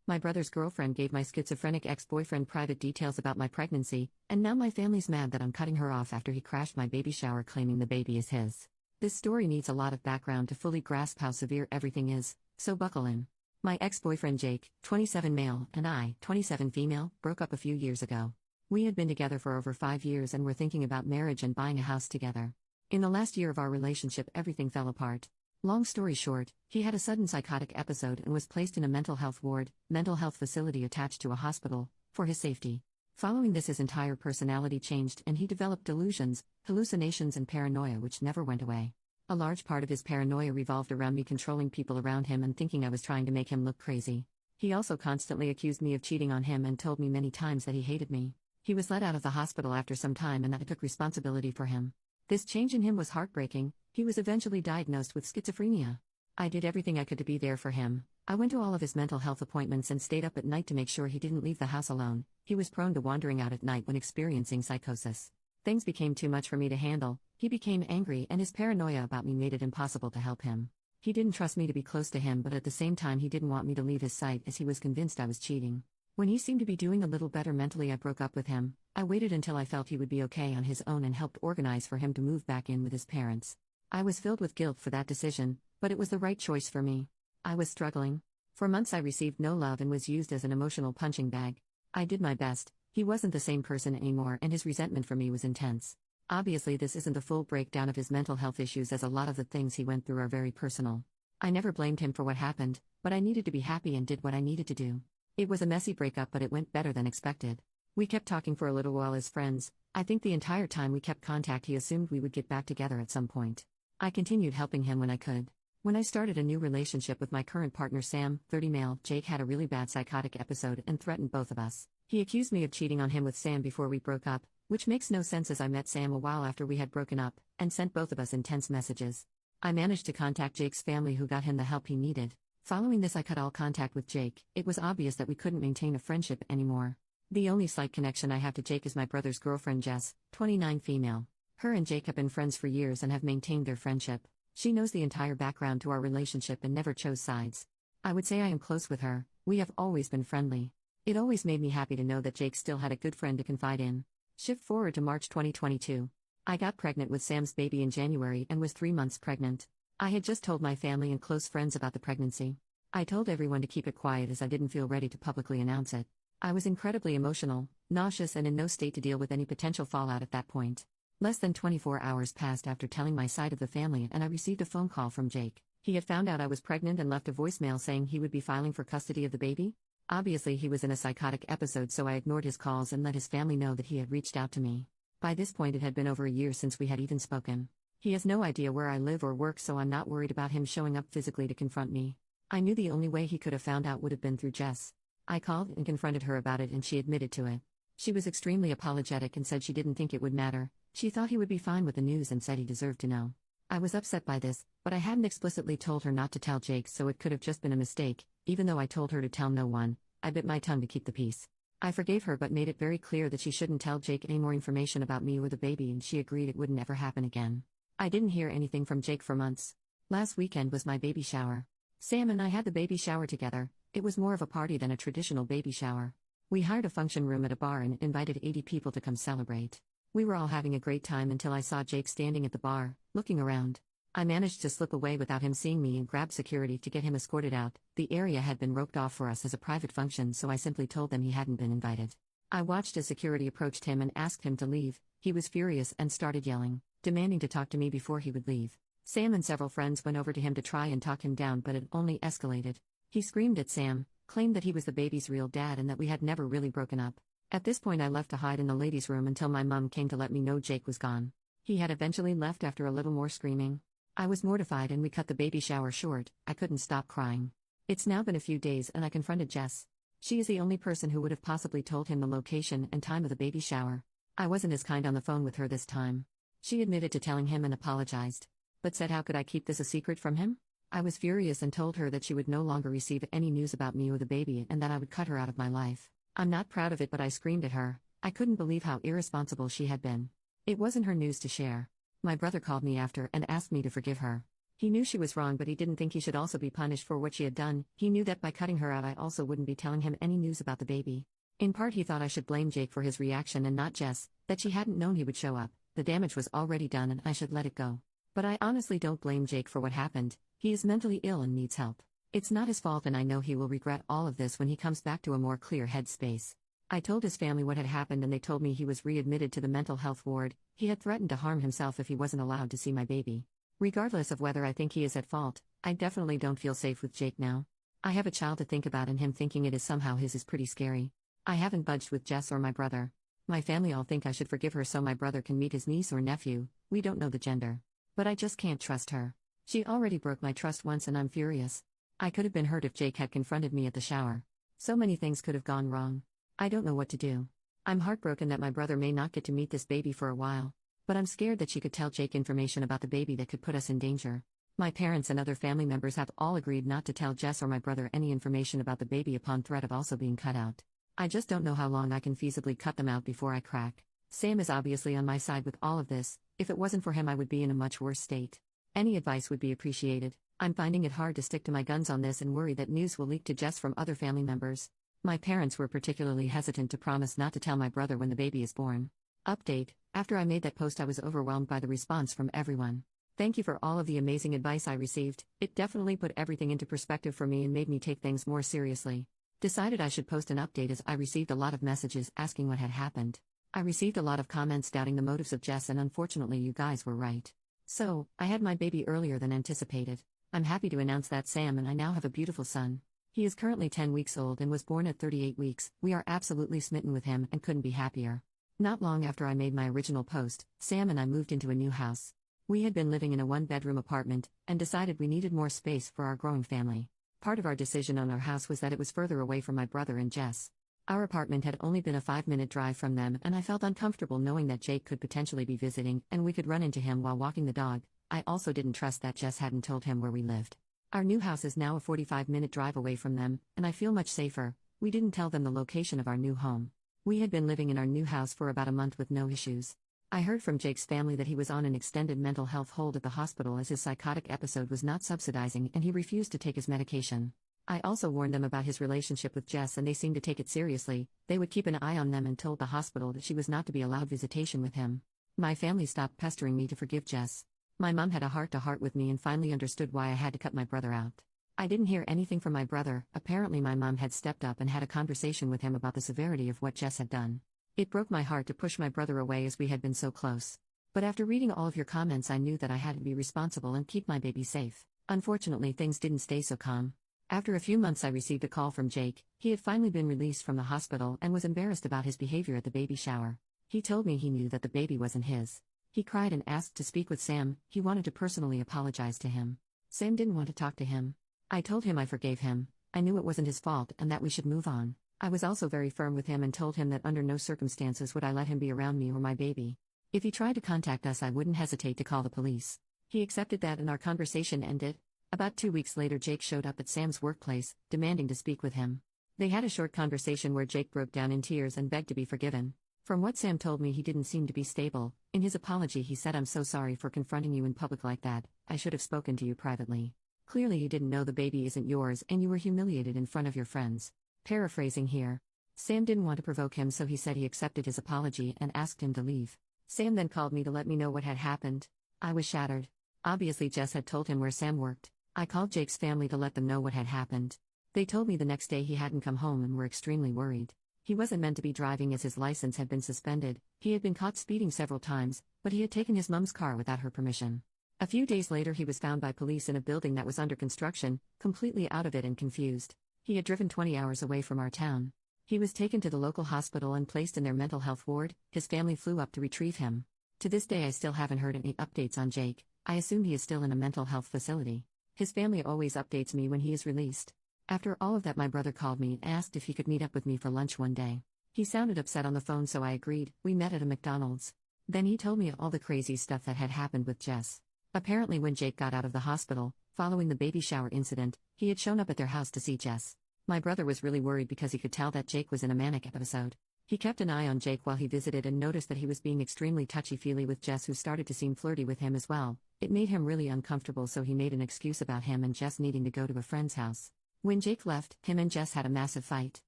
My brother's girlfriend gave my schizophrenic ex-boyfriend private details about my pregnancy, and now my family's mad that I'm cutting her off after he crashed my baby shower claiming the baby is his. This story needs a lot of background to fully grasp how severe everything is, so buckle in. My ex-boyfriend Jake, 27 male, and I, 27 female, broke up a few years ago. We had been together for over 5 years and were thinking about marriage and buying a house together. In the last year of our relationship, everything fell apart. Long story short, he had a sudden psychotic episode and was placed in a mental health ward, mental health facility attached to a hospital, for his safety. Following this, his entire personality changed and he developed delusions, hallucinations and paranoia which never went away. A large part of his paranoia revolved around me controlling people around him and thinking I was trying to make him look crazy. He also constantly accused me of cheating on him and told me many times that he hated me. He was let out of the hospital after some time and I took responsibility for him. This change in him was heartbreaking. He was eventually diagnosed with schizophrenia. I did everything I could to be there for him. I went to all of his mental health appointments and stayed up at night to make sure he didn't leave the house alone. He was prone to wandering out at night when experiencing psychosis. Things became too much for me to handle. He became angry and his paranoia about me made it impossible to help him. He didn't trust me to be close to him, but at the same time he didn't want me to leave his sight as he was convinced I was cheating. When he seemed to be doing a little better mentally, I broke up with him. I waited until I felt he would be okay on his own and helped organize for him to move back in with his parents. I was filled with guilt for that decision, but it was the right choice for me. I was struggling. For months I received no love and was used as an emotional punching bag. I did my best. He wasn't the same person anymore and his resentment for me was intense. Obviously this isn't the full breakdown of his mental health issues, as a lot of the things he went through are very personal. I never blamed him for what happened, but I needed to be happy and did what I needed to do. It was a messy breakup, but it went better than expected. We kept talking for a little while as friends. I think the entire time we kept contact he assumed we would get back together at some point. I continued helping him when I could. When I started a new relationship with my current partner Sam, 30 male, Jake had a really bad psychotic episode and threatened both of us. He accused me of cheating on him with Sam before we broke up, which makes no sense as I met Sam a while after we had broken up, and sent both of us intense messages. I managed to contact Jake's family, who got him the help he needed. Following this, I cut all contact with Jake. It was obvious that we couldn't maintain a friendship anymore. The only slight connection I have to Jake is my brother's girlfriend Jess, 29 female. Her and Jake have been friends for years and have maintained their friendship. She knows the entire background to our relationship and never chose sides. I would say I am close with her. We have always been friendly. It always made me happy to know that Jake still had a good friend to confide in. Shift forward to March 2022. I got pregnant with Sam's baby in January and was 3 months pregnant. I had just told my family and close friends about the pregnancy. I told everyone to keep it quiet as I didn't feel ready to publicly announce it. I was incredibly emotional, nauseous, and in no state to deal with any potential fallout at that point. Less than 24 hours passed after telling my side of the family and I received a phone call from Jake. He had found out I was pregnant and left a voicemail saying he would be filing for custody of the baby. Obviously he was in a psychotic episode, so I ignored his calls and let his family know that he had reached out to me. By this point it had been over a year since we had even spoken. He has no idea where I live or work, so I'm not worried about him showing up physically to confront me. I knew the only way he could have found out would have been through Jess. I called and confronted her about it and she admitted to it. She was extremely apologetic and said she didn't think it would matter. She thought he would be fine with the news and said he deserved to know. I was upset by this, but I hadn't explicitly told her not to tell Jake, so it could have just been a mistake. Even though I told her to tell no one, I bit my tongue to keep the peace. I forgave her but made it very clear that she shouldn't tell Jake any more information about me or the baby, and she agreed it wouldn't ever happen again. I didn't hear anything from Jake for months. Last weekend was my baby shower. Sam and I had the baby shower together. It was more of a party than a traditional baby shower. We hired a function room at a bar and invited 80 people to come celebrate. We were all having a great time until I saw Jake standing at the bar, looking around. I managed to slip away without him seeing me and grabbed security to get him escorted out. The area had been roped off for us as a private function, so I simply told them he hadn't been invited. I watched as security approached him and asked him to leave. He was furious and started yelling, demanding to talk to me before he would leave. Sam and several friends went over to him to try and talk him down, but it only escalated. He screamed at Sam, claimed that he was the baby's real dad and that we had never really broken up. At this point I left to hide in the ladies' room until my mom came to let me know Jake was gone. He had eventually left after a little more screaming. I was mortified and we cut the baby shower short. I couldn't stop crying. It's now been a few days and I confronted Jess. She is the only person who would have possibly told him the location and time of the baby shower. I wasn't as kind on the phone with her this time. She admitted to telling him and apologized, but said how could I keep this a secret from him? I was furious and told her that she would no longer receive any news about me or the baby and that I would cut her out of my life. I'm not proud of it, but I screamed at her. I couldn't believe how irresponsible she had been. It wasn't her news to share. My brother called me after and asked me to forgive her. He knew she was wrong, but he didn't think he should also be punished for what she had done. He knew that by cutting her out, I also wouldn't be telling him any news about the baby. In part, he thought I should blame Jake for his reaction and not Jess, that she hadn't known he would show up. The damage was already done and I should let it go. But I honestly don't blame Jake for what happened. He is mentally ill and needs help. It's not his fault, and I know he will regret all of this when he comes back to a more clear headspace. I told his family what had happened and they told me he was readmitted to the mental health ward. He had threatened to harm himself if he wasn't allowed to see my baby. Regardless of whether I think he is at fault, I definitely don't feel safe with Jake now. I have a child to think about, and him thinking it is somehow his is pretty scary. I haven't budged with Jess or my brother. My family all think I should forgive her so my brother can meet his niece or nephew. We don't know the gender. But I just can't trust her. She already broke my trust once and I'm furious. I could have been hurt if Jake had confronted me at the shower. So many things could have gone wrong. I don't know what to do. I'm heartbroken that my brother may not get to meet this baby for a while. But I'm scared that she could tell Jake information about the baby that could put us in danger. My parents and other family members have all agreed not to tell Jess or my brother any information about the baby upon threat of also being cut out. I just don't know how long I can feasibly cut them out before I crack. Sam is obviously on my side with all of this. If it wasn't for him, I would be in a much worse state. Any advice would be appreciated. I'm finding it hard to stick to my guns on this and worry that news will leak to Jess from other family members. My parents were particularly hesitant to promise not to tell my brother when the baby is born. Update: after I made that post, I was overwhelmed by the response from everyone. Thank you for all of the amazing advice I received. It definitely put everything into perspective for me and made me take things more seriously. Decided I should post an update as I received a lot of messages asking what had happened. I received a lot of comments doubting the motives of Jess, and unfortunately you guys were right. So, I had my baby earlier than anticipated. I'm happy to announce that Sam and I now have a beautiful son. He is currently 10 weeks old and was born at 38 weeks. We are absolutely smitten with him and couldn't be happier. Not long after I made my original post, Sam and I moved into a new house. We had been living in a one-bedroom apartment and decided we needed more space for our growing family. Part of our decision on our house was that it was further away from my brother and Jess. Our apartment had only been a 5-minute drive from them, and I felt uncomfortable knowing that Jake could potentially be visiting and we could run into him while walking the dog. I also didn't trust that Jess hadn't told him where we lived. Our new house is now a 45-minute drive away from them, and I feel much safer. We didn't tell them the location of our new home. We had been living in our new house for about a month with no issues. I heard from Jake's family that he was on an extended mental health hold at the hospital as his psychotic episode was not subsidizing and he refused to take his medication. I also warned them about his relationship with Jess and they seemed to take it seriously. They would keep an eye on them and told the hospital that she was not to be allowed visitation with him. My family stopped pestering me to forgive Jess. My mom had a heart-to-heart with me and finally understood why I had to cut my brother out. I didn't hear anything from my brother. Apparently my mom had stepped up and had a conversation with him about the severity of what Jess had done. It broke my heart to push my brother away as we had been so close. But after reading all of your comments, I knew that I had to be responsible and keep my baby safe. Unfortunately, things didn't stay so calm. After a few months, I received a call from Jake. He had finally been released from the hospital and was embarrassed about his behavior at the baby shower. He told me he knew that the baby wasn't his. He cried and asked to speak with Sam. He wanted to personally apologize to him. Sam didn't want to talk to him. I told him I forgave him. I knew it wasn't his fault and that we should move on. I was also very firm with him and told him that under no circumstances would I let him be around me or my baby. If he tried to contact us, I wouldn't hesitate to call the police. He accepted that and our conversation ended. About 2 weeks later, Jake showed up at Sam's workplace, demanding to speak with him. They had a short conversation where Jake broke down in tears and begged to be forgiven. From what Sam told me, he didn't seem to be stable. In his apology, he said, "I'm so sorry for confronting you in public like that. I should have spoken to you privately. Clearly you didn't know the baby isn't yours and you were humiliated in front of your friends." Paraphrasing here. Sam didn't want to provoke him, so he said he accepted his apology and asked him to leave. Sam then called me to let me know what had happened. I was shattered. Obviously Jess had told him where Sam worked. I called Jake's family to let them know what had happened. They told me the next day he hadn't come home and were extremely worried. He wasn't meant to be driving as his license had been suspended. He had been caught speeding several times, but he had taken his mom's car without her permission. A few days later, he was found by police in a building that was under construction, completely out of it and confused. He had driven 20 hours away from our town. He was taken to the local hospital and placed in their mental health ward. His family flew up to retrieve him. To this day, I still haven't heard any updates on Jake. I assume he is still in a mental health facility. His family always updates me when he is released. After all of that, my brother called me and asked if he could meet up with me for lunch one day. He sounded upset on the phone, so I agreed. We met at a McDonald's. Then he told me all the crazy stuff that had happened with Jess. Apparently when Jake got out of the hospital, following the baby shower incident, he had shown up at their house to see Jess. My brother was really worried because he could tell that Jake was in a manic episode. He kept an eye on Jake while he visited and noticed that he was being extremely touchy-feely with Jess, who started to seem flirty with him as well. It made him really uncomfortable, so he made an excuse about him and Jess needing to go to a friend's house. When Jake left, him and Jess had a massive fight.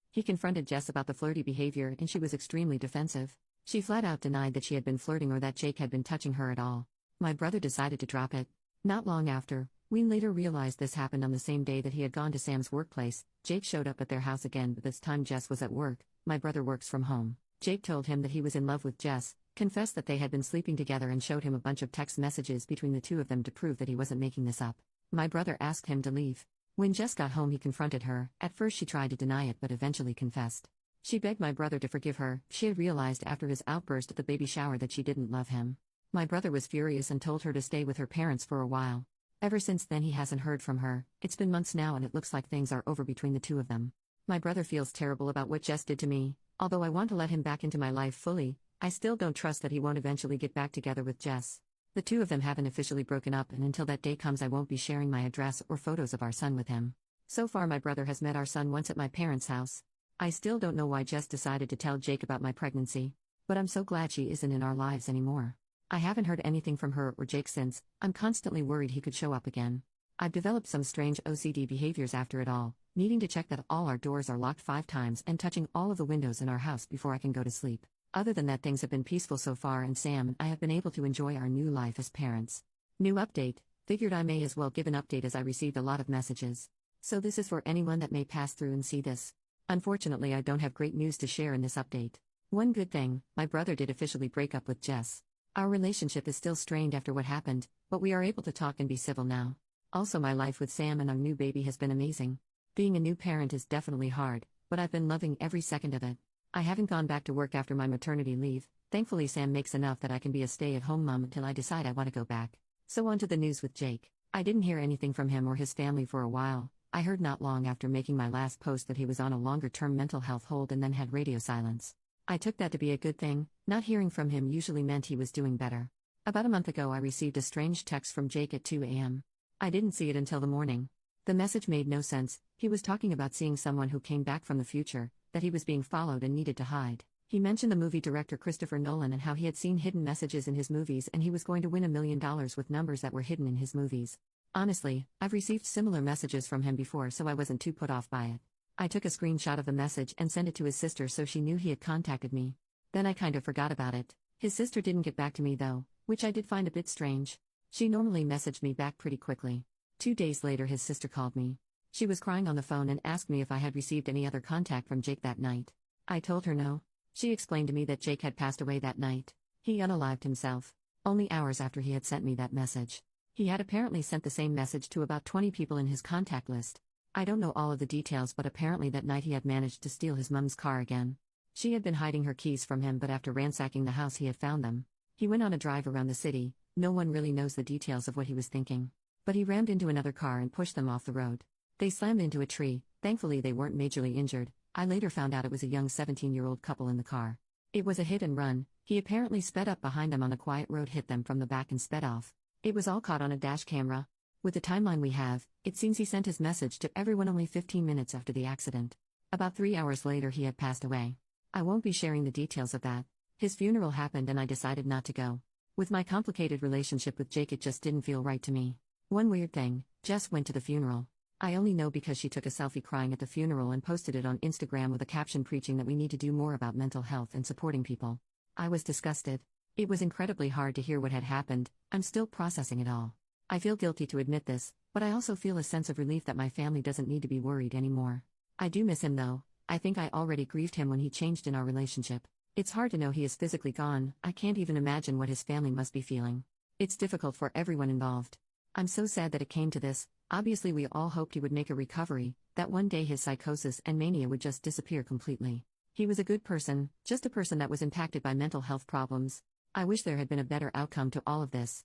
He confronted Jess about the flirty behavior and she was extremely defensive. She flat out denied that she had been flirting or that Jake had been touching her at all. My brother decided to drop it. Not long after, we later realized this happened on the same day that he had gone to Sam's workplace. Jake showed up at their house again, but this time Jess was at work. My brother works from home. Jake told him that he was in love with Jess, confessed that they had been sleeping together, and showed him a bunch of text messages between the two of them to prove that he wasn't making this up. My brother asked him to leave. When Jess got home, he confronted her. At first she tried to deny it but eventually confessed. She begged my brother to forgive her. She had realized after his outburst at the baby shower that she didn't love him. My brother was furious and told her to stay with her parents for a while. Ever since then he hasn't heard from her. It's been months now and it looks like things are over between the two of them. My brother feels terrible about what Jess did to me. Although I want to let him back into my life fully, I still don't trust that he won't eventually get back together with Jess. The two of them haven't officially broken up, and until that day comes I won't be sharing my address or photos of our son with him. So far my brother has met our son once at my parents' house. I still don't know why Jess decided to tell Jake about my pregnancy. But I'm so glad she isn't in our lives anymore. I haven't heard anything from her or Jake since. I'm constantly worried he could show up again. I've developed some strange OCD behaviors after it all, needing to check that all our doors are locked 5 times and touching all of the windows in our house before I can go to sleep. Other than that, things have been peaceful so far, and Sam and I have been able to enjoy our new life as parents. New update. Figured I may as well give an update as I received a lot of messages. So this is for anyone that may pass through and see this. Unfortunately, I don't have great news to share in this update. One good thing, my brother did officially break up with Jess. Our relationship is still strained after what happened, but we are able to talk and be civil now. Also, my life with Sam and our new baby has been amazing. Being a new parent is definitely hard, but I've been loving every second of it. I haven't gone back to work after my maternity leave. Thankfully, Sam makes enough that I can be a stay-at-home mom until I decide I want to go back. So on to the news with Jake. I didn't hear anything from him or his family for a while. I heard not long after making my last post that he was on a longer-term mental health hold and then had radio silence. I took that to be a good thing. Not hearing from him usually meant he was doing better. About a month ago I received a strange text from Jake at 2 a.m. I didn't see it until the morning. The message made no sense. He was talking about seeing someone who came back from the future, that he was being followed and needed to hide. He mentioned the movie director Christopher Nolan and how he had seen hidden messages in his movies and he was going to win $1 million with numbers that were hidden in his movies. Honestly, I've received similar messages from him before, so I wasn't too put off by it. I took a screenshot of the message and sent it to his sister so she knew he had contacted me. Then I kind of forgot about it. His sister didn't get back to me though, which I did find a bit strange. She normally messaged me back pretty quickly. 2 days later his sister called me. She was crying on the phone and asked me if I had received any other contact from Jake that night. I told her no. She explained to me that Jake had passed away that night. He unalived himself. Only hours after he had sent me that message. He had apparently sent the same message to about 20 people in his contact list. I don't know all of the details, but apparently that night he had managed to steal his mom's car again. She had been hiding her keys from him, but after ransacking the house he had found them. He went on a drive around the city. No one really knows the details of what he was thinking. But he rammed into another car and pushed them off the road. They slammed into a tree. Thankfully they weren't majorly injured. I later found out it was a young 17-year-old couple in the car. It was a hit and run. He apparently sped up behind them on a quiet road, hit them from the back and sped off. It was all caught on a dash camera. With the timeline we have, it seems he sent his message to everyone only 15 minutes after the accident. About 3 hours later he had passed away. I won't be sharing the details of that. His funeral happened and I decided not to go. With my complicated relationship with Jake, it just didn't feel right to me. One weird thing, Jess went to the funeral. I only know because she took a selfie crying at the funeral and posted it on Instagram with a caption preaching that we need to do more about mental health and supporting people. I was disgusted. It was incredibly hard to hear what had happened. I'm still processing it all. I feel guilty to admit this, but I also feel a sense of relief that my family doesn't need to be worried anymore. I do miss him though. I think I already grieved him when he changed in our relationship. It's hard to know he is physically gone. I can't even imagine what his family must be feeling. It's difficult for everyone involved. I'm so sad that it came to this. Obviously we all hoped he would make a recovery, that one day his psychosis and mania would just disappear completely. He was a good person, just a person that was impacted by mental health problems. I wish there had been a better outcome to all of this.